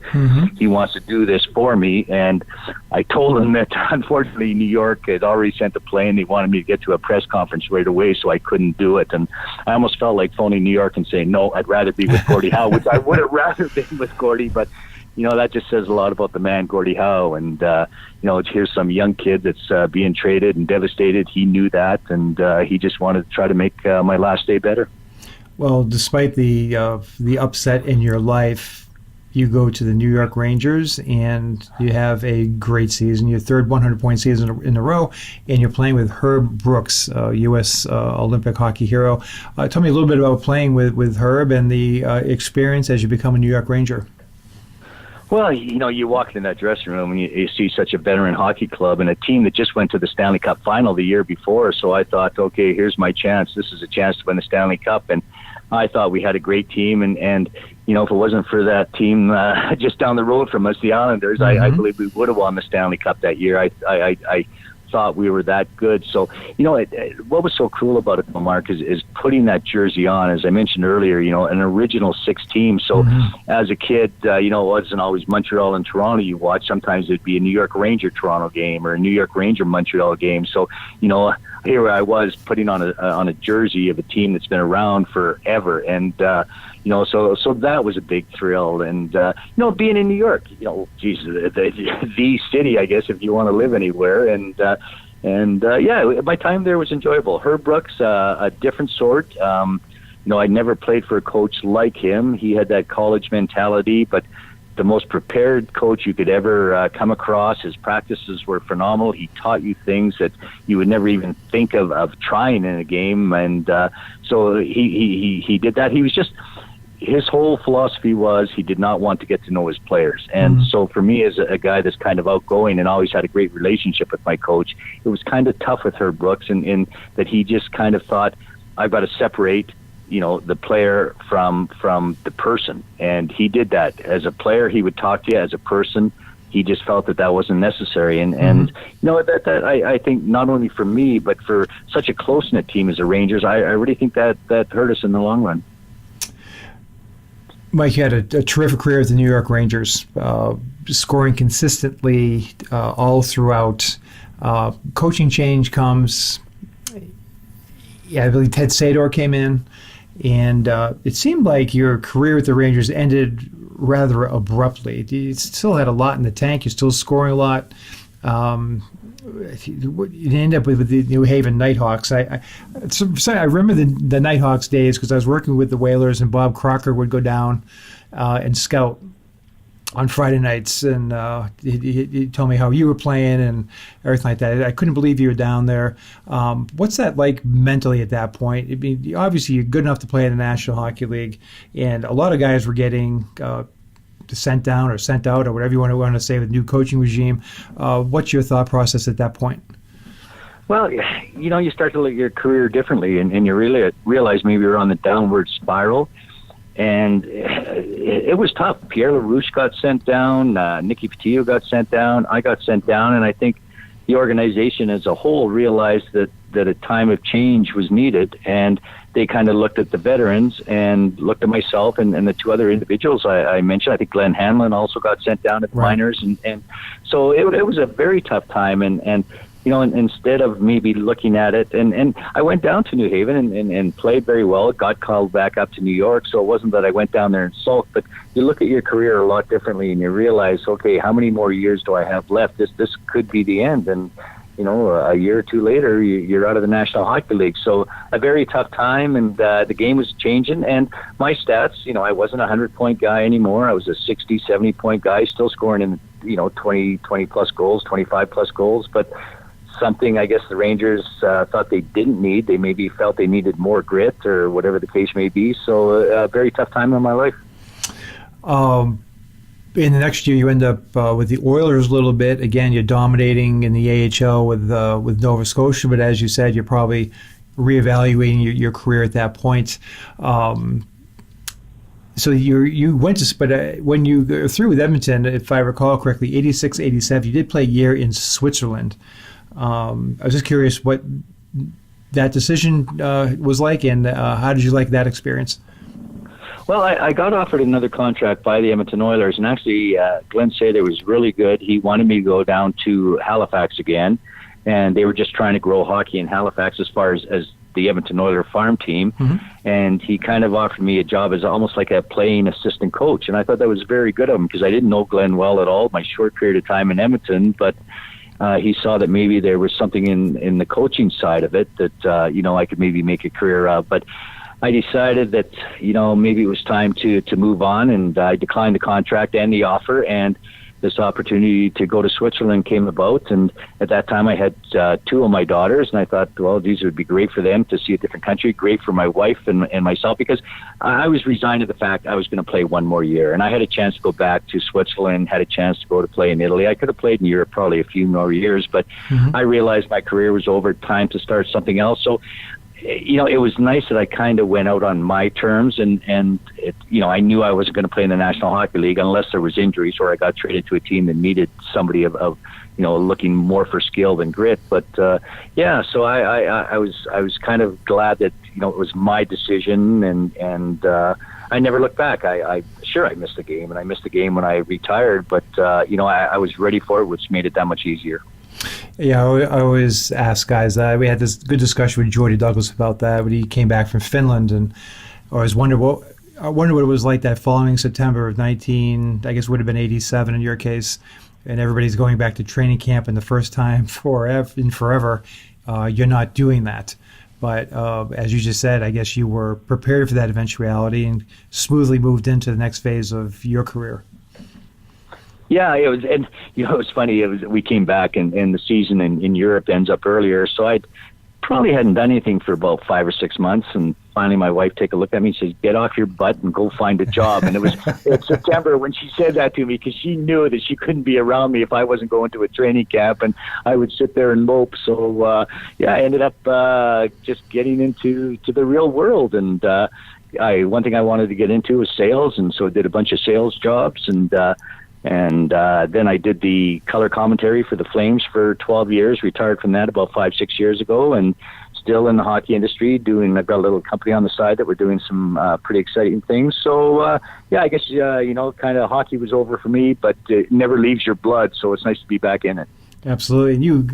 Speaker 4: he wants to do this for me. And I told him that unfortunately New York had already sent a plane. They wanted me to get to a press conference right away, so I couldn't do it. And I almost felt like phoning New York and saying, no, I'd rather be with Gordie Howe, which I would have rather been with Gordie. But, that just says a lot about the man, Gordie Howe. And, here's some young kid that's being traded and devastated. He knew that, and he just wanted to try to make my last day better.
Speaker 5: Well, despite the upset in your life, you go to the New York Rangers and you have a great season, your third 100-point season in a row, and you're playing with Herb Brooks, U.S. Olympic hockey hero. Tell me a little bit about playing with Herb and the experience as you become a New York Ranger.
Speaker 4: Well, you walk in that dressing room and you see such a veteran hockey club and a team that just went to the Stanley Cup final the year before. So I thought, okay, here's my chance. This is a chance to win the Stanley Cup. And I thought we had a great team. And if it wasn't for that team just down the road from us, the Islanders, I believe we would have won the Stanley Cup that year. I thought we were that good. So, what was so cool about it, Mark, is putting that jersey on, as I mentioned earlier, an original 6 team. So as a kid, it wasn't always Montreal and Toronto you watch. Sometimes it'd be a New York Ranger Toronto game or a New York Ranger Montreal game. So, here I was putting on a jersey of a team that's been around forever. And, so that was a big thrill. And, being in New York, the city, I guess, if you want to live anywhere. And my time there was enjoyable. Herb Brooks, a different sort. I never played for a coach like him. He had that college mentality, but the most prepared coach you could ever come across. His practices were phenomenal. He taught you things that you would never even think of trying in a game. And so he did that. He was just... His whole philosophy was he did not want to get to know his players. And so for me, as a guy that's kind of outgoing and always had a great relationship with my coach, it was kind of tough with Herb Brooks in that he just kind of thought, I've got to separate, the player from the person. And he did that. As a player, he would talk to you. As a person, he just felt that wasn't necessary. And that I think not only for me, but for such a close-knit team as the Rangers, I really think that hurt us in the long run.
Speaker 5: Mike, you had a terrific career with the New York Rangers, scoring consistently all throughout. Coaching change comes. Yeah, I believe Ted Sador came in, and it seemed like your career with the Rangers ended rather abruptly. You still had a lot in the tank. You're still scoring a lot. You end up with the New Haven Nighthawks. I remember the Nighthawks days because I was working with the Whalers, and Bob Crocker would go down and scout on Friday nights, and he told me how you were playing and everything like that. I couldn't believe you were down there. What's that like mentally at that point? I mean, obviously you're good enough to play in the National Hockey League, and a lot of guys were getting sent down or sent out or whatever you want to say with new coaching regime. What's your thought process at that point?
Speaker 4: Well, you start to look at your career differently, and you really realize maybe you're on the downward spiral. And it was tough. Pierre LaRouche got sent down. Nicky Patillo got sent down. I got sent down. And I think the organization as a whole realized that a time of change was needed. And they kind of looked at the veterans and looked at myself and the two other individuals I mentioned. I think Glenn Hanlon also got sent down at the minors. And so it was a very tough time. And instead of maybe looking at it, and I went down to New Haven and played very well, got called back up to New York, so it wasn't that I went down there and sulked, but you look at your career a lot differently and you realize, okay, how many more years do I have left? This could be the end, and a year or two later, you're out of the National Hockey League. So a very tough time, and the game was changing, and my stats, I wasn't a 100-point guy anymore. I was a 60, 70-point guy, still scoring in, 20-plus goals, 25-plus goals, but something I guess the Rangers thought they didn't need. They maybe felt they needed more grit or whatever the case may be. So a very tough time in my life.
Speaker 5: In the next year, you end up with the Oilers a little bit. Again, you're dominating in the AHL with Nova Scotia, but as you said, you're probably reevaluating your career at that point. So you went to, but when you go through with Edmonton, if I recall correctly, 86, 87, you did play a year in Switzerland. I was just curious what that decision was like, and how did you like that experience?
Speaker 4: Well, I got offered another contract by the Edmonton Oilers, and actually Glenn Sather was really good. He wanted me to go down to Halifax again, and they were just trying to grow hockey in Halifax as far as the Edmonton Oilers farm team, and he kind of offered me a job as almost like a playing assistant coach, and I thought that was very good of him because I didn't know Glenn well at all, my short period of time in Edmonton, but he saw that maybe there was something in the coaching side of it that, I could maybe make a career of. But I decided that, maybe it was time to move on, and I declined the contract and the offer, and this opportunity to go to Switzerland came about. And at that time I had two of my daughters, and I thought, well, these would be great for them to see a different country, great for my wife and myself, because I was resigned to the fact I was going to play one more year, and I had a chance to go back to Switzerland, had a chance to go to play in Italy. I could have played in Europe probably a few more years, but I realized my career was over, time to start something else. So it was nice that I kind of went out on my terms, and I knew I wasn't going to play in the National Hockey League unless there was injuries or I got traded to a team that needed somebody of looking more for skill than grit. But so I was kind of glad that it was my decision, and I never looked back. I missed the game, and I missed the game when I retired, but I was ready for it, which made it that much easier.
Speaker 5: Yeah, I always ask guys that. We had this good discussion with Jordy Douglas about that when he came back from Finland, and I always wondered what it was like that following September of 19, I guess it would have been 87 in your case, and everybody's going back to training camp, and the first time forever, you're not doing that. But as you just said, I guess you were prepared for that eventuality and smoothly moved into the next phase of your career.
Speaker 4: Yeah, it was, and it was funny. We came back, and the season in Europe ends up earlier. So I probably hadn't done anything for about 5 or 6 months, and finally my wife take a look at me and says, "Get off your butt and go find a job." And it was September when she said that to me, because she knew that she couldn't be around me if I wasn't going to a training camp, and I would sit there and mope. So I ended up just getting into the real world, and one thing I wanted to get into was sales, and so I did a bunch of sales jobs, and then I did the color commentary for the Flames for 12 years, retired from that about 5-6 years ago, and still in the hockey industry I've got a little company on the side that we're doing some pretty exciting things. So, I guess, kind of hockey was over for me, but it never leaves your blood, so it's nice to be back in it.
Speaker 5: Absolutely. And you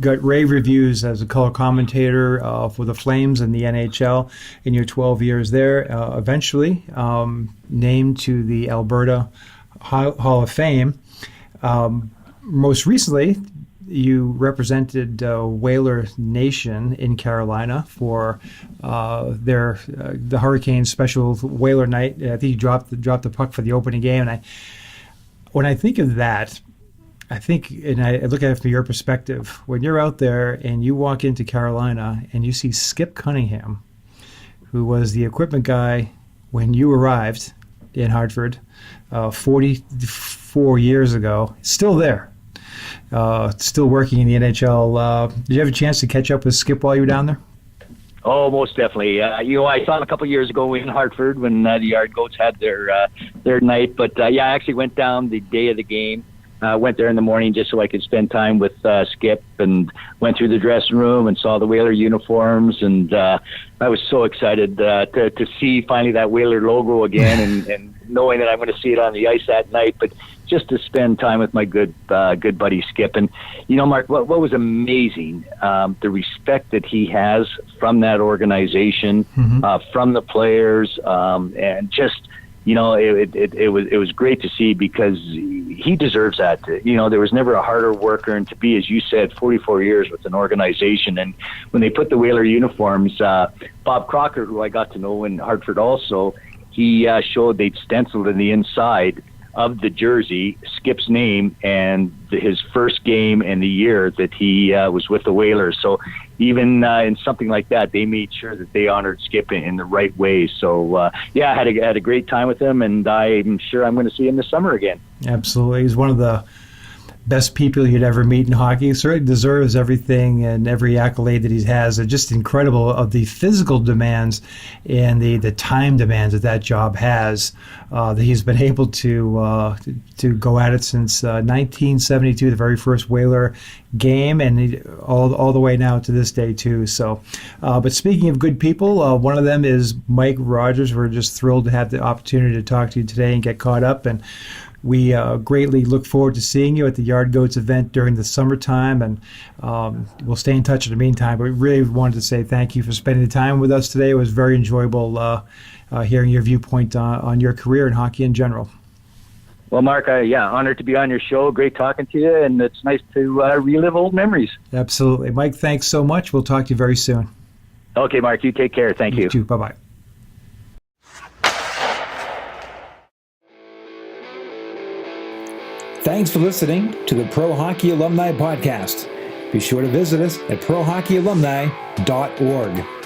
Speaker 5: got rave reviews as a color commentator for the Flames and the NHL in your 12 years there. Eventually named to the Alberta Hall of Fame. Most recently, you represented Whaler Nation in Carolina for the Hurricanes special Whaler night. I think you dropped the puck for the opening game. And when I think of that, and I look at it from your perspective, when you're out there and you walk into Carolina and you see Skip Cunningham, who was the equipment guy when you arrived in Hartford 44 years ago, still there, still working in the NHL. Did you have a chance to catch up with Skip while you were down there?
Speaker 4: Oh, most definitely. I saw him a couple of years ago in Hartford when the Yard Goats had their night. But I actually went down the day of the game. Went there in the morning just so I could spend time with Skip, and went through the dressing room and saw the Whaler uniforms, and I was so excited to see finally that Whaler logo again, and knowing that I'm going to see it on the ice that night, but just to spend time with my good buddy Skip. And Mark, what was amazing, the respect that he has from that organization, from the players, and just it was great to see, because he deserves that. There was never a harder worker, and to be, as you said, 44 years with an organization. And when they put the Whaler uniforms, Bob Crocker, who I got to know in Hartford also, he showed they'd stenciled in the inside of the jersey Skip's name and his first game and the year that he was with the Whalers. So even in something like that, they made sure that they honored Skip in the right way. So I had a great time with him, and I'm sure I'm going to see him this summer again.
Speaker 5: Absolutely. He's one of the best people you'd ever meet in hockey. He certainly deserves everything and every accolade that he has. It's just incredible of the physical demands and the time demands that job has. That he's been able to go at it since 1972, the very first Whaler game, and all the way now to this day too. So, but speaking of good people, one of them is Mike Rogers. We're just thrilled to have the opportunity to talk to you today and get caught up, and we greatly look forward to seeing you at the Yard Goats event during the summertime, and we'll stay in touch in the meantime. But we really wanted to say thank you for spending the time with us today. It was very enjoyable hearing your viewpoint on your career in hockey in general.
Speaker 4: Well, Mark, honored to be on your show. Great talking to you, and it's nice to relive old memories.
Speaker 5: Absolutely. Mike, thanks so much. We'll talk to you very soon.
Speaker 4: Okay, Mark, you take care. Thank you.
Speaker 5: You too. Bye-bye. Thanks for listening to the Pro Hockey Alumni Podcast. Be sure to visit us at prohockeyalumni.org.